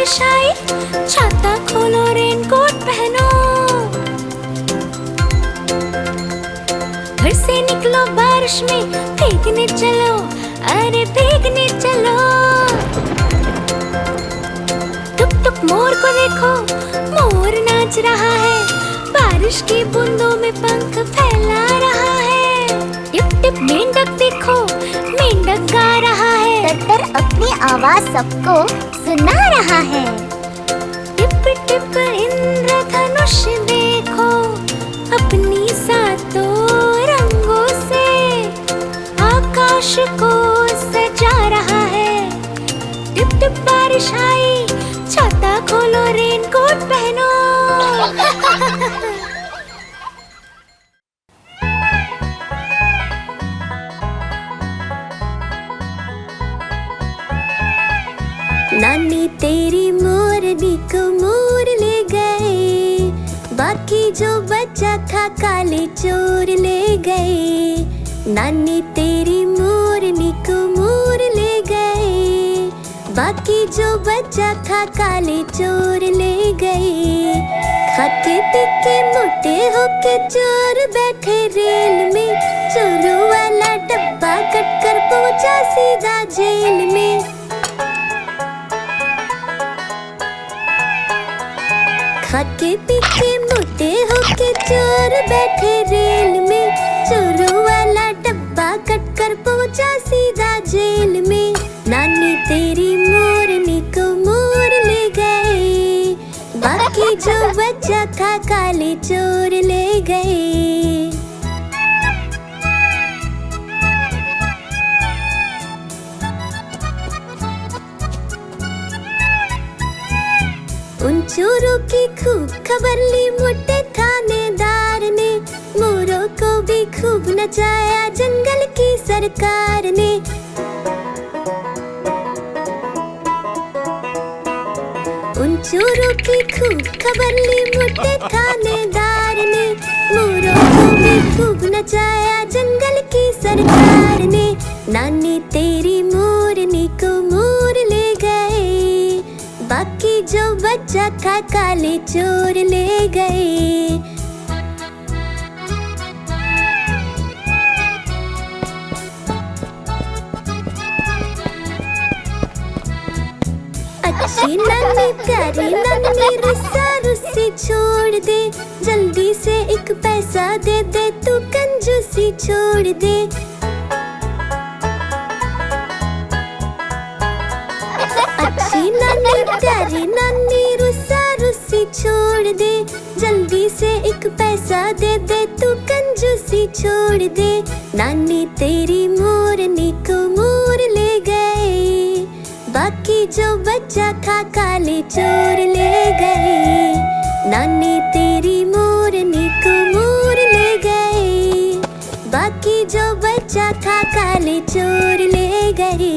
बारिश आई, छाता खोलो रेनकोट पहनो। घर से निकलो बारिश में, भीगने चलो, अरे भीगने चलो। टुक टुक मोर को देखो, मोर नाच रहा है, बारिश की बूंदों में पंख फैला रहा है। टिप टिप मेंढक देखो, मेंढक गा रहा है, तर अपनी आवाज सबको सुना रहा है। टिप टिप इंद्रधनुष देखो, अपनी सातों रंगों से आकाश को सजा रहा है। टिप टिप बारिश आई, छाता खोलो रेनकोट पहनो। नानी तेरी मोरनी को मोर ले गए, बाकी जो बचा था काले चोर ले गए। नानी तेरी मोरनी को मोर ले गए, बाकी जो बचा था काले चोर ले गए। खाके पीके मोटे होके चोर बैठे रेल में, चोरों वाला डब्बा कट कर पहुंचा सीधा जेल में। खाके पीके मोटे होके चोर बैठे रेल में, चोरों वाला डब्बा कट कर पहुंचा सीधा जेल में। नानी तेरी मोरनी को मोर ले गए, बाकी जो बचा था काले चोर ले गए। उन चोरों की खूब खबर ली मोटे थानेदार ने, मोरों को भी खूब नचाया जंगल की सरकार ने। उन चोरों की खूब खबर ली मोटे थानेदार ने, मोरों को भी खूब नचाया जंगल की सरकार ने। नानी तेरी मोरनी को मोर ले गए, बाकी जो बचा था काले चोर ले गए। अच्छी नानी प्यारी नानी रुस्सा रुस्सी छोड़ दे, जल्दी से एक पैसा दे दे, तू कंजूसी छोड़ दे। अच्छी नानी प्यारी नानी रुस्सा रुस्सी छोड़ दे, जल्दी से एक पैसा दे दे, तू कंजूसी छोड़ दे। नानी तेरी मोरनी को मोर ले गए, बाकी जो बचा था काले चोर ले गए। नानी तेरी मोरनी को मोर ले गए, बाकी जो बचा था काले चोर ले गए।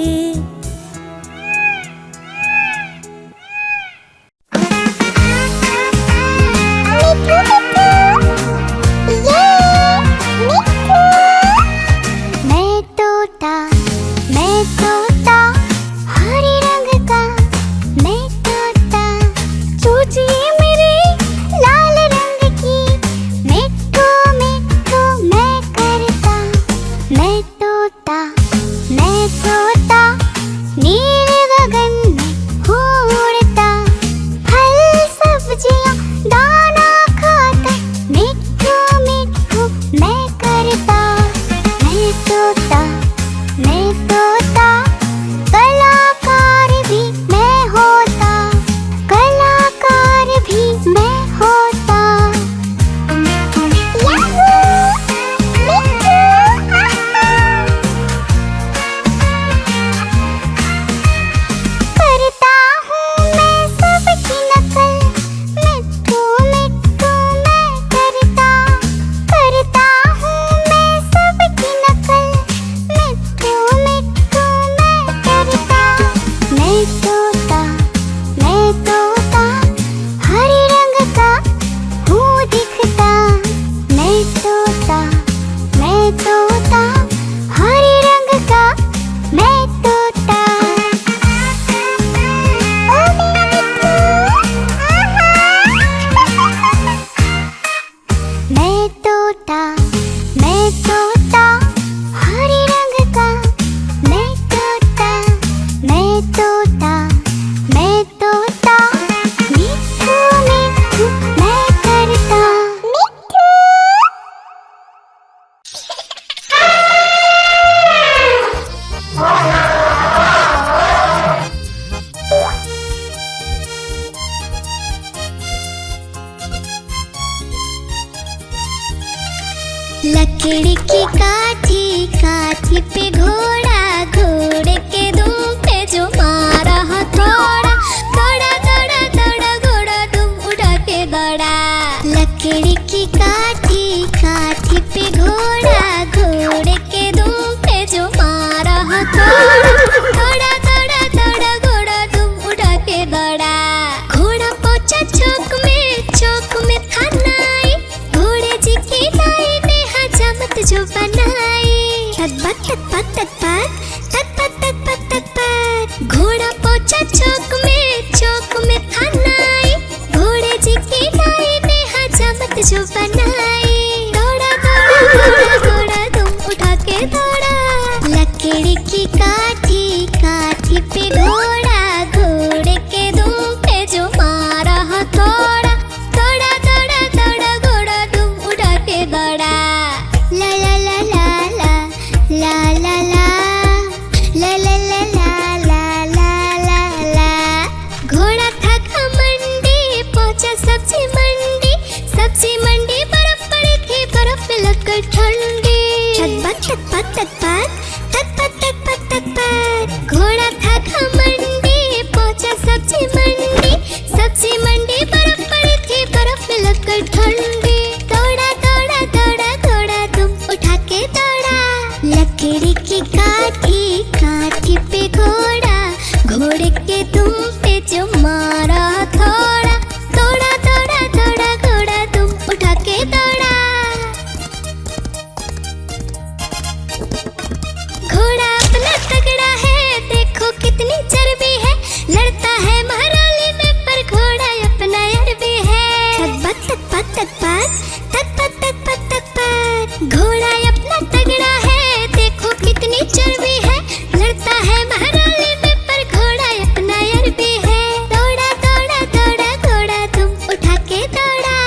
तोता, मैं तोता हरे रंग का। मैं तोता, मैं तोता, मैं तोता, मिठू मिठू मैं करता। मिठू लकड़ी की काठी, काठी पे घोड़ा, घोड़े के दुम पे जो मारा हथौड़ा। दौड़ा दौड़ा दौड़ा घोड़ा दुम उड़ा के दौड़ा। लकड़ी की काठी, काठी पे घोड़ा, घोड़े के दुम पे जो मारा हथौड़ा। दौड़ा दौड़ा दौड़ा घोड़ा दुम उड़ा के दौड़ा। घोड़ा पहुंचा चौक में था नाई, घोड़े जी की नाई ने हजामत जो बनाई। तक तक तक तक तक तक तक तक तक तक। घोड़ा पहुंचा चौक में था नाई, घोड़े जी की नाई ने हजामत जो बनाई। दौड़ा दौड़ा दौड़ा दौड़ा तुम उठा के दौड़ा। लकड़ी की काठी, काठी पे घोड़ा, घोड़े के दुम पे जो मारा हथौड़ा। दौड़ा दौड़ा दौड़ा घोड़ा तुम उठा के दौड़ा। ला ला ला ला ला ला ला ला ला ला ला ला ला ला ला। घोड़ा था घमंडी, पहुंचा सब्जी मंडी, सब्जी मंडी बर्फ पड़ी थी, बर्फ में लगकर ठंडी। तक पक तक पक तक पक तक पक तक पक। घोड़ा था घमंडी, पहुंचा सब्जी मंडी, सब्जी मंडी बर्फ पड़ी थी, बर्फ में लगकर ठंडी। दौड़ा दौड़ा दौड़ा घोड़ा तुम उठा के दौड़ा। लकड़ी की काठी, काठी पे घोड़ा, घोड़े के दुम पे जो मारा हथौड़ा। दौड़ा दौड़ा दौड़ा घोड़ा तुम उठा के दौड़ा। घोड़ा अपना तगड़ा है, देखो कितनी चर्बी है, लड़ता है महाराली में पर घोड़ा अपना अरबी है। तक पक तक पक तक पक तक पक तक पक। घोड़ा अपना तगड़ा है, देखो कितनी चर्बी है, लड़ता है महाराली में पर घोड़ा अपना अरबी है। दौड़ा दौड़ा दौड़ा घोड़ा तुम उठा के दौड़ा।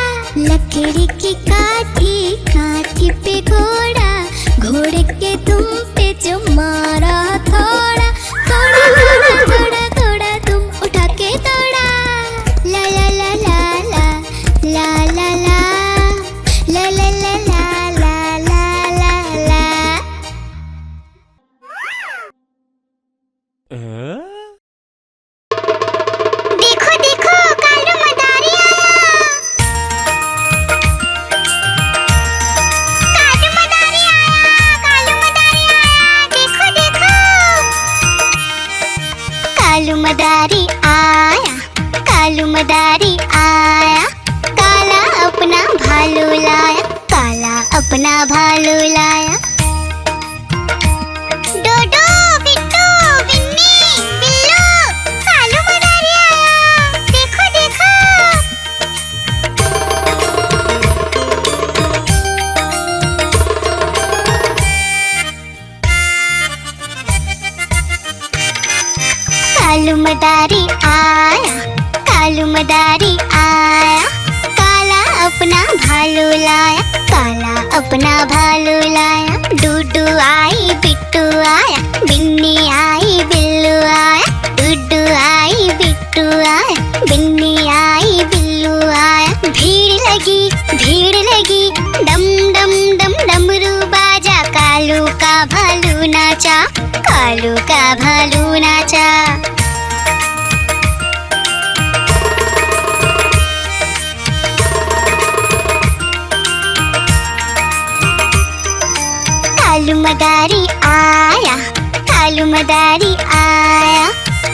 लकड़ी की काठी, काठी पे घोड़ा, घोड़े के दुम पे जो मारा हथौड़ा। दौड़ा दौड़ा दौड़ा घोड़ा तुम उठा के दौड़ा। ला ला ला ला ला ला ला ला ला ला ला ला ला ला ला ला। देखो देखो कालू मदारी आया। कालू मदारी आया, कालू मदारी आया, देखो देखो। कालू मदारी आया, कालू मदारी आया। काला अपना भालू लाया, काला अपना भालू लाया। डोडो बिट्टू बिन्नी बिल्लू, कालू मदारी आया, देखो देखो। कालू मदारी आया, कालू मदारी आया। काला अपना भालू लाया, काला अपना भालू लाया। डूडू आई बिट्टू आया, बिन्नी आई बिल्लू आया। डूडू आई बिट्टू आया, बिन्नी आई बिल्लू आया। भीड़ लगी डम डम डम डमरू बाजा। कालू का भालू नाचा, कालू का भालू नाचा। कालू मदारी आया, कालू मदारी आया।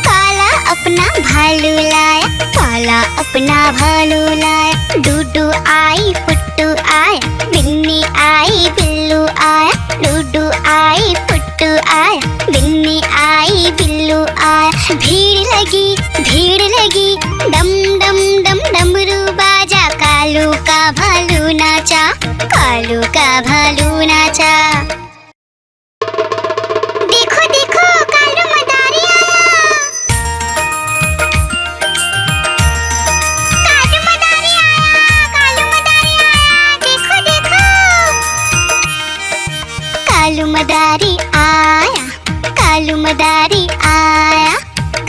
काला अपना भालू लाया, काला अपना भालू लाया। डूडू आई पुट्टू आया, बिन्नी आई बिल्लू आया। डूडू आई पुट्टू आया, बिन्नी आई बिल्लू आया। भीड़ लगी डम डम डम डमरू बाजा। कालू का भालू नाचा, कालू कालू का भालू नाचा। देखो देखो कालू मदारी आया, कालू मदारी आया, कालू मदारी आया, देखो देखो। कालू मदारी आया, कालू मदारी आया,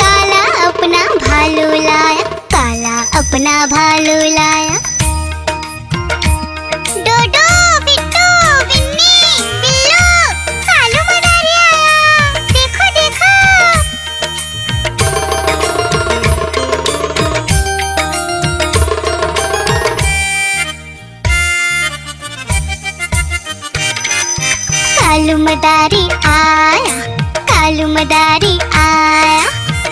काला अपना भालू लाया, काला अपना भालू लाया। डोडो बिट्टू बिन्नी बिल्लू, कालू मदारी आया, देखो देखो। कालू मदारी आया, कालू मदारी आया,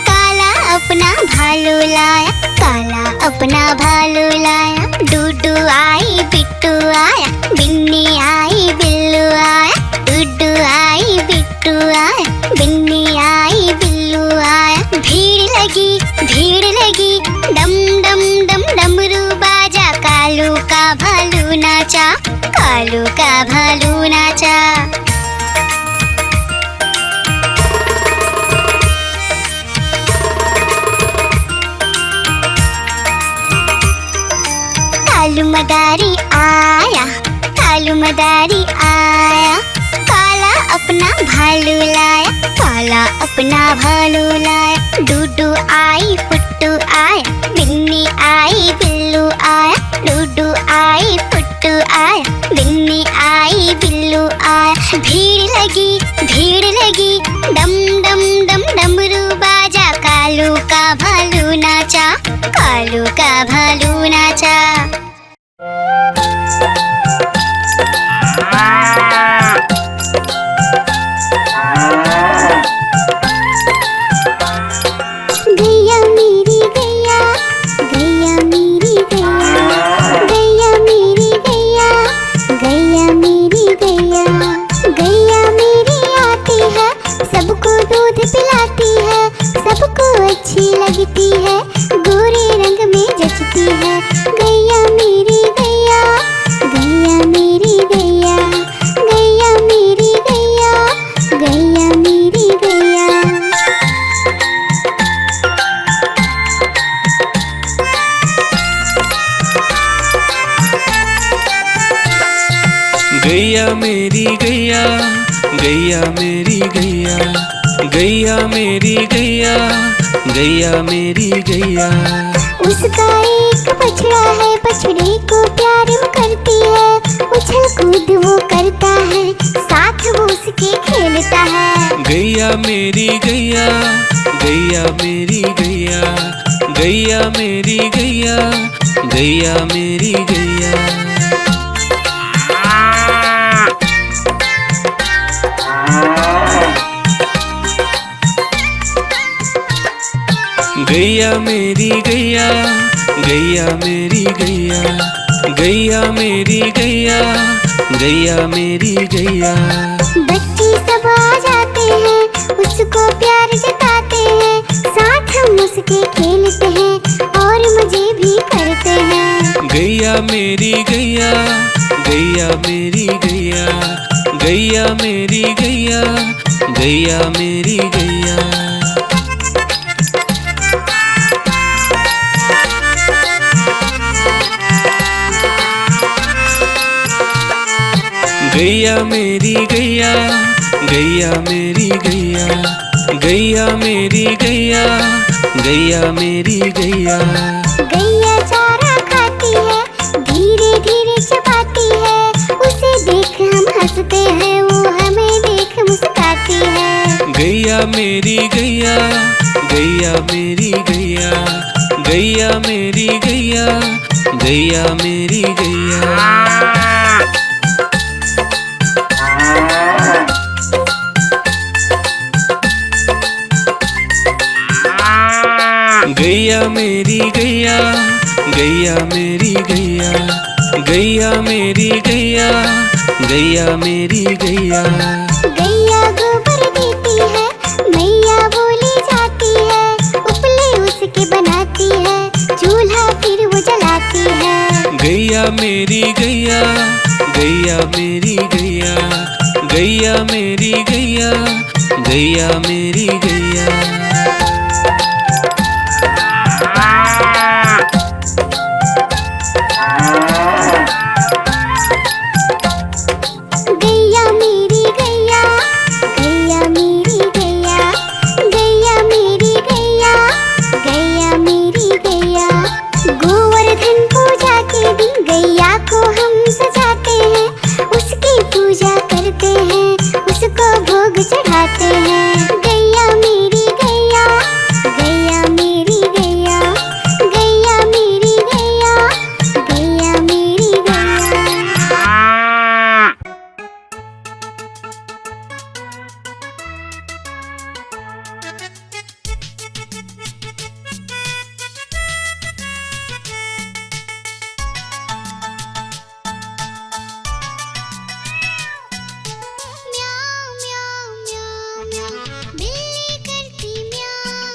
काला अपना भालू लाया, काला अपना भालू लाया। डूडू आई बिट्टू आया, बिन्नी आई बिल्लू आया, डूडू आई बिट्टू आया, बिन्नी आई बिल्लू आया। भीड़ लगी डम डम डम डमरू बाजा, कालू का भालू नाचा, कालू का भालू नाचा। कालू मदारी आया, कालू मदारी आया, काला अपना भालू लाया, काला अपना भालू लाया। डूडू आई फुट्टू आया, बिन्नी आई बिल्लू आया, डूडू आई फुट्टू आया, बिन्नी आई बिल्लू आया। भीड़ लगी डम डम डम डमरू बाजा, कालू का भालू नाचा, कालू का भालू नाचा। गैया मेरी गैया, गैया मेरी गैया, गैया मेरी गैया, गैया मेरी गैया, गैया मेरी आती है, सबको दूध पिलाती है, सबको अच्छी लगती है, गोरे रंग में जचती है। गैया मेरी गैया, गैया मेरी गैया, गैया मेरी गैया, गैया मेरी गैया। गैया मेरी गैया, गैया मेरी गैया, गैया मेरी गैया, गैया मेरी गैया। उसका एक बछड़ा है, बछड़े को प्यार वो करती है, उछल कूद वो करता है, साथ वो उसके खेलता है। गैया मेरी गैया, गैया मेरी गैया, गैया मेरी गैया, गैया मेरी गैया। गैया मेरी गैया, गैया मेरी गैया, गैया मेरी गैया, गैया मेरी गैया। बच्चे सब आ जाते हैं, उसको प्यार जताते हैं, साथ हम उसके खेलते हैं और मजे भी करते हैं। गैया मेरी गैया, गैया मेरी गैया, गैया मेरी गैया, गैया मेरी गैया। गैया मेरी गैया, गैया मेरी गैया, गैया मेरी गैया, गैया मेरी गैया। गैया चारा खाती है, धीरे धीरे चबाती है, उसे देख हम हंसते हैं, वो हमें देख मुस्कुराती है। गैया मेरी गैया, गैया मेरी गैया, गैया मेरी गैया, गैया मेरी गैया। गैया मेरी गैया, गैया मेरी गैया, गैया मेरी गैया, गैया मेरी गैया। गैया गोबर देती है, मैया बोली जाती है, उपले उसके बनाती है, चूल्हा फिर वो जलाती है। गैया मेरी गैया, गैया मेरी गैया, गैया मेरी गैया, गैया मेरी गैया। गैया मेरी गैया, गैया मेरी गैया, गैया मेरी गैया, गैया मेरी गैया। गोवर्धन पूजा के दिन गैया को हम सजाते हैं, उसकी पूजा करते हैं, उसको भोग चढ़ाते हैं। गैया मेरी गैया, गैया मेरी गैया, गैया मेरी गैया, गैया मेरी गैया। म्याऊं म्याऊं म्याऊं म्याऊं, बिल्ली करती म्याऊं।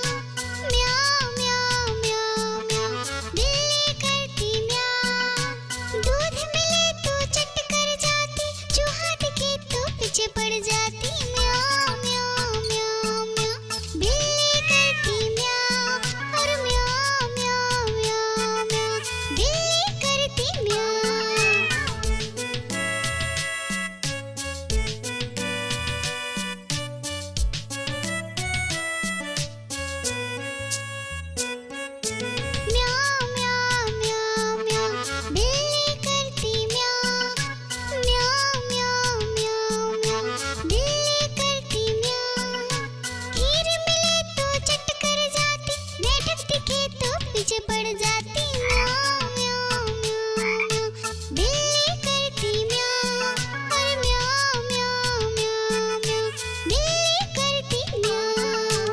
म्याऊं म्याऊं म्याऊं म्याऊं, बिल्ली करती म्याऊं। दूध मिले तो चट कर जाती, चूहा दिखे तो पीछे पड़ जाती। म्याऊं म्याऊं म्याऊं म्याऊं, बिल्ली करती म्याऊं। और म्याऊं म्याऊं म्याऊं म्याऊं, बिल्ली करती म्याऊं। म्याऊं म्याऊं म्याऊं म्याऊं, बिल्ली करती म्याऊं। म्याऊं म्याऊं म्याऊं म्याऊं, बिल्ली करती म्याऊं। खीर मिले तो चट कर जाती, मेढक दिखे तो पीछे पड़ जाती। म्याऊं म्याऊं म्याऊं म्याऊं, बिल्ली करती म्याऊं। और म्याऊं म्याऊं म्याऊं म्याऊं, बिल्ली करती म्याऊं।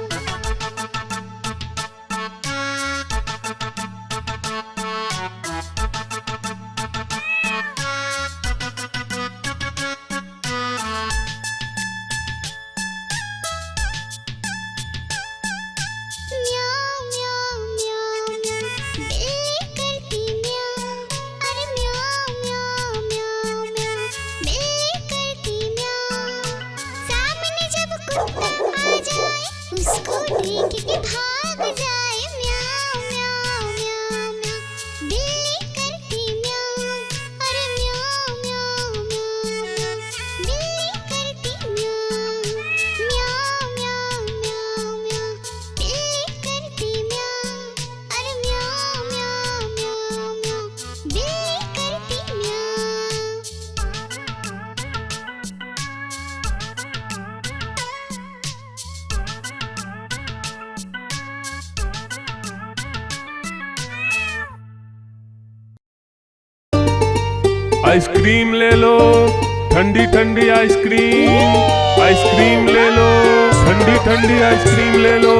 म्याऊं म्याऊं म्याऊं म्याऊं, बिल्ली करती म्याऊं। अरे म्याऊं म्याऊं म्याऊं म्याऊं, बिल्ली करती म्याऊं। सामने जब कुत्ता आ जाए, उसको देख के भाग जाए। म्याऊं म्याऊं म्याऊं म्याऊं, बिल्ली करती म्याऊं। अरे म्याऊं म्याऊं म्याऊं म्याऊं, बिल्ली करती म्याऊं। म्याऊं म्याऊं म्याऊं म्याऊं, बिल्ली करती म्याऊं। अरे म्याऊं म्याऊं म्याऊं म्याऊं, बिल्ली करती म्याऊं। आइसक्रीम ले लो, ठंडी ठंडी आइसक्रीम। आइसक्रीम ले लो, ठंडी ठंडी आइसक्रीम ले लो।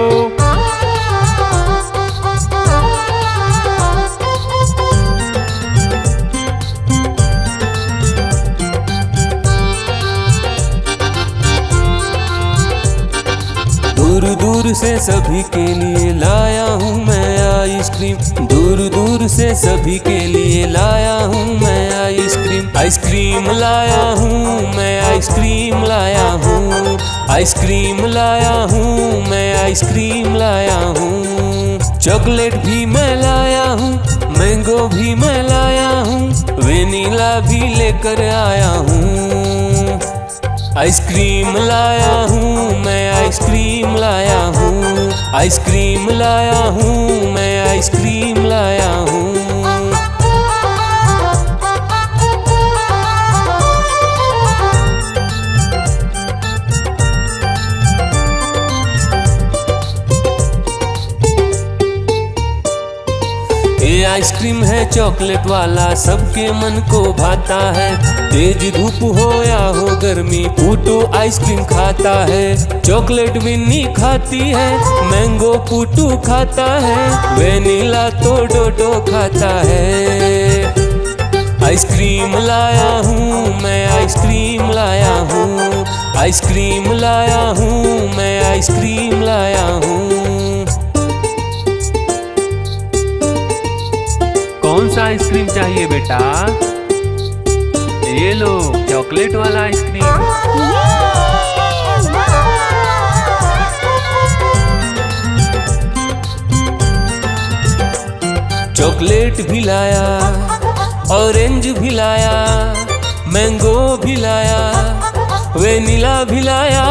दूर दूर से सभी के लिए लाया हूँ मैं आइसक्रीम, दूर दूर से सभी के लिए लाया हूँ मैं आइसक्रीम। आइसक्रीम लाया हूँ मैं, आइसक्रीम लाया हूँ, आइसक्रीम लाया हूँ मैं, आइसक्रीम लाया हूँ। चॉकलेट भी मैं लाया हूँ, मैंगो भी मैं लाया हूँ, वेनिला भी लेकर आया हूँ। आइसक्रीम लाया हूँ मैं, आइसक्रीम लाया हूँ, आइसक्रीम लाया हूँ मैं, आइसक्रीम लाया हूँ। ये आइसक्रीम है चॉकलेट वाला, सबके मन को भाता है। तेज धूप हो या हो गर्मी, पूटू आइसक्रीम खाता है। चॉकलेट विन्नी खाती है, मैंगो पूटू खाता है, वेनिला तो डोडो खाता है। आइसक्रीम लाया हूँ मैं, आइसक्रीम लाया हूँ, आइसक्रीम लाया हूँ मैं, आइसक्रीम लाया हूँ। कौन सा आइसक्रीम चाहिए बेटा? ये लो चॉकलेट वाला आइसक्रीम। चॉकलेट भी लाया, ऑरेंज भी लाया, मैंगो भी लाया, वेनिला भी लाया,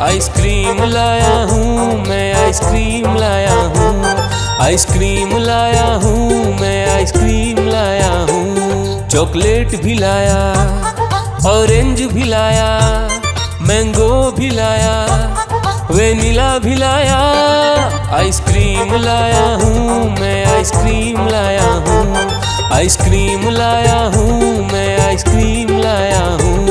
आइसक्रीम लाया हूँ मैं, आइसक्रीम लाया हूँ, आइसक्रीम लाया हूँ मैं, आइसक्रीम लाया हूँ। चॉकलेट भी लाया, ऑरेंज भी लाया, मैंगो भी लाया, वेनिला भी लाया, आइसक्रीम लाया हूँ मैं, आइसक्रीम लाया हूँ, आइसक्रीम लाया हूँ मैं, आइसक्रीम लाया हूँ।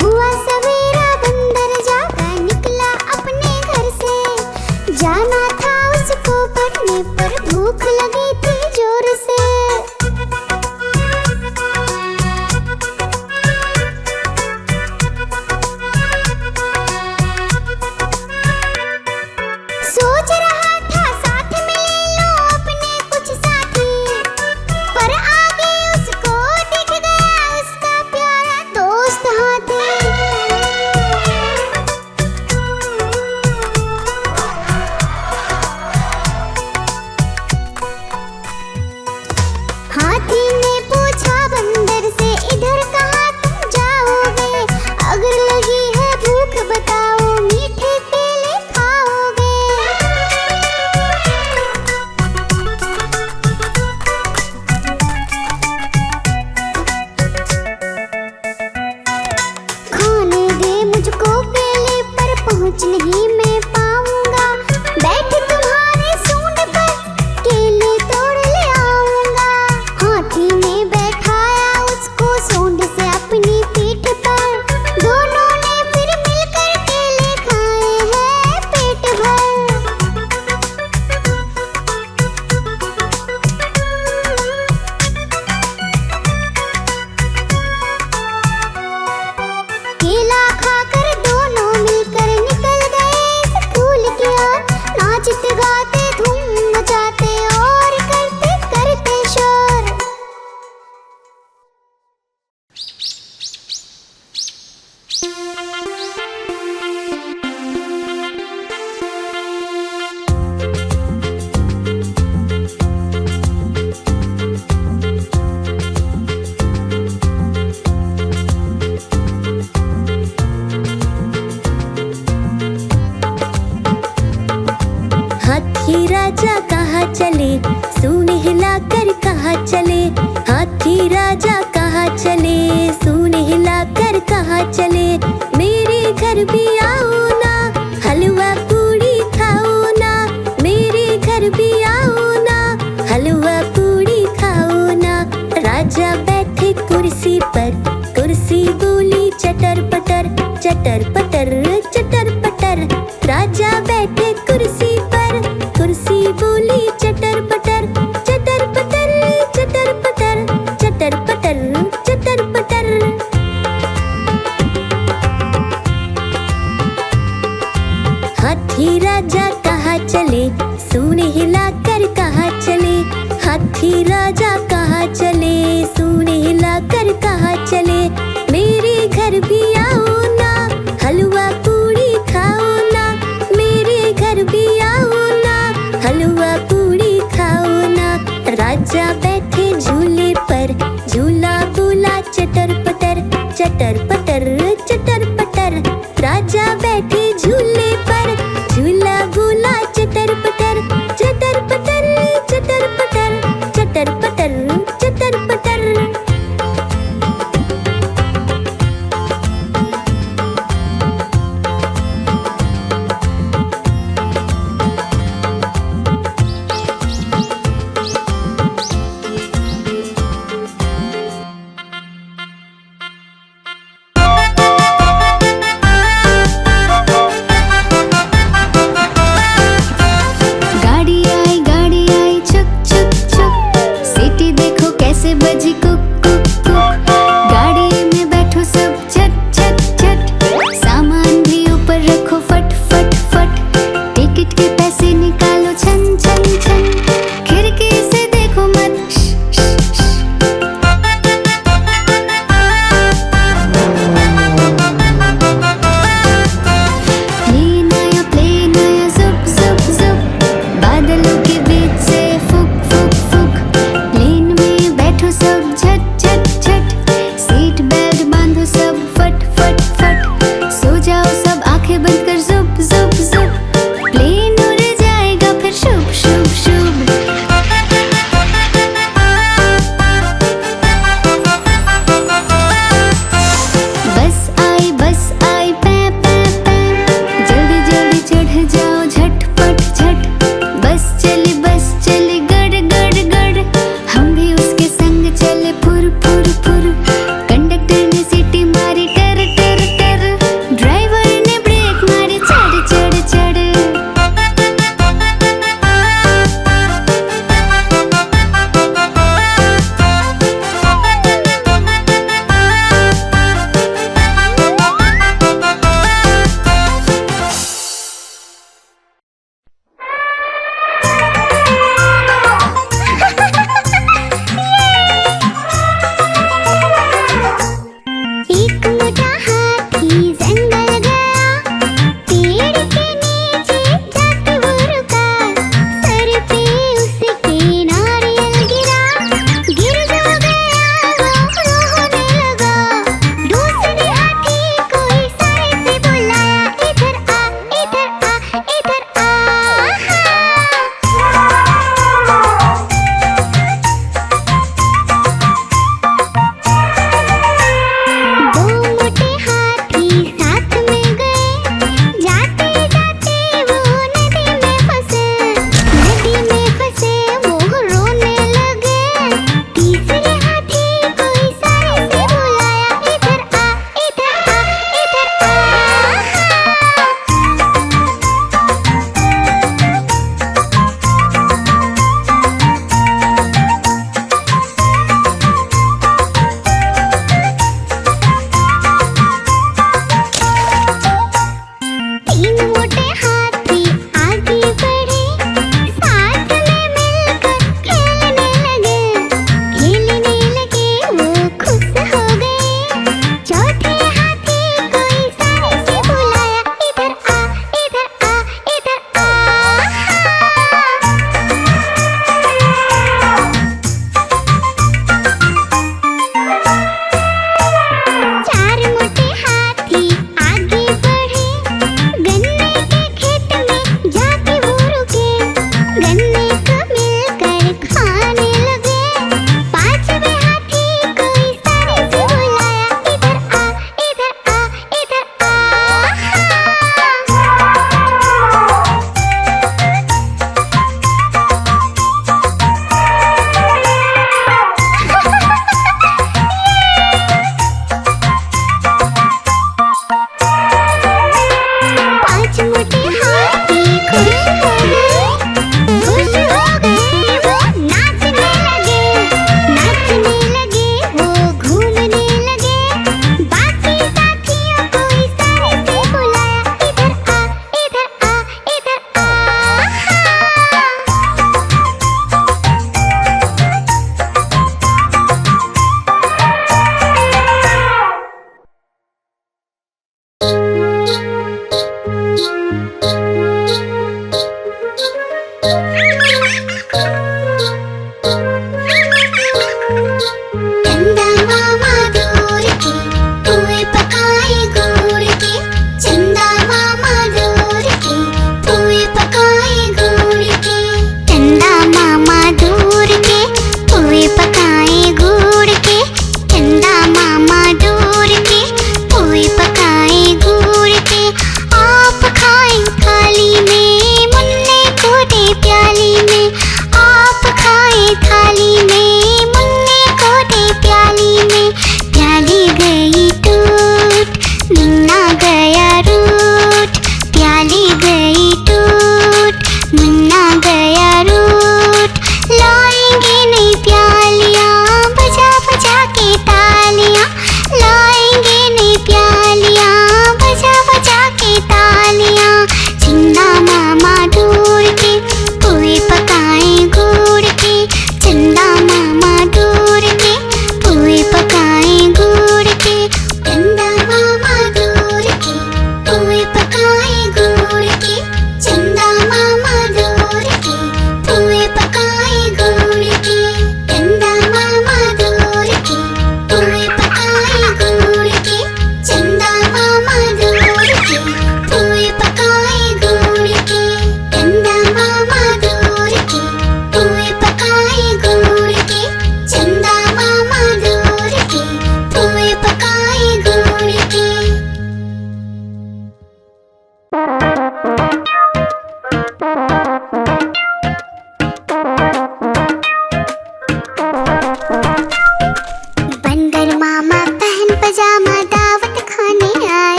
हुआ सवेरा बंदर जागा निकला अपने घर से, जाना था उसको पढ़ने पर भूख लगी थी जोर से। सोच रहा था साथ में ले लो अपने कुछ साथी, पर आगे उसको दिख गया उसका प्यारा दोस्त हाथी। हाथी ने पूछा बंदर से इधर कहाँ तुम जाओगे, अगर लगी है भूख बताओ मीठे केले खाओगे। खाने दे मुझको केले पर पहुँच नहीं मैं पाऊंगा, बैठ तुम्हारे सूंड पर केले तोड़ ले आऊंगा। हाथी ने बैठाया उसको सूंड से अपनी पीठ पर, दोनों ने फिर मिलकर केले खाए हैं पेट भर। केला खाकर दोनों मिलकर निकल गए स्कूल की ओर, नाचते गाते धूम मचाते और करते करते शोर। हाथी राजा कहाँ चले, सूंड हिलाकर कहाँ चले, हाथी राजा कहाँ चले, सूंड हिलाकर कहाँ चले। मेरे घर भी आओ ना, हलवा पूड़ी खाओ ना, मेरे घर भी आओ ना, हलवा पूड़ी खाओ ना। राजा बैठे कुर्सी पर, कुर्सी बोली चटर पटर, चटर पटर चटर पटर। राजा बैठे कुर्सी पर, कुर्सी बोली चटर पटर, चटर पटर चटर पटर, चटर पटर चटर पटर। हाथी राजा कहाँ चले, सूंड हिलाकर कहाँ चले, हाथी राजा कहाँ चले, सूंड हिलाकर कहाँ चले। मेरे घर भी आओ ना, हलवा पूड़ी खाओ ना, मेरे घर भी आओ ना, हलवा पूड़ी खाओ ना। राजा बैठे झूले पर, झूला बोला चटर पटर, चटर पटर चटर पटर। राजा बैठे झूले पर, झूला बोला चटर पटर, चटर पटर चटर पटर, चटर पटर चटर पटर। दरवाजे बंद कर जुप जुप जुप, प्लेन उड़ जाएगा फिर शुभ शुभ शुभ। बस आई पै पै पै, जल्दी जल्दी चढ़ जाओ झटपट झट। बस चली गड़ गड़ गड़, हम भी उसके संग चले फुर फुर फुर। कंडक्टर ने सीटी मारी टर टर टर, ड्राइवर ने ब्रेक मारी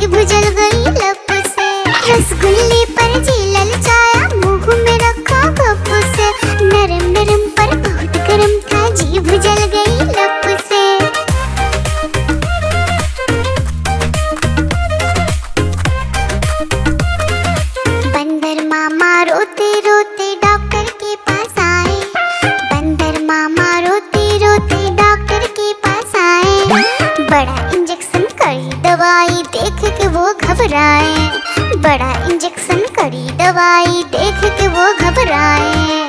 जीभ जल गई लप से। रसगुल्ले पर जी ललचाया, मुंह में रखा गप से। नरम नरम पर बहुत गरम था, जीभ जल गई लप से। बंदर मामा रोते रोते डॉक्टर के पास आए। बंदर मामा रोते रोते डॉक्टर के पास आए। बड़ा इंजेक्शन कड़ी दवाई देख के वो घबराए। बड़ा इंजेक्शन कड़ी दवाई देख के वो घबराए।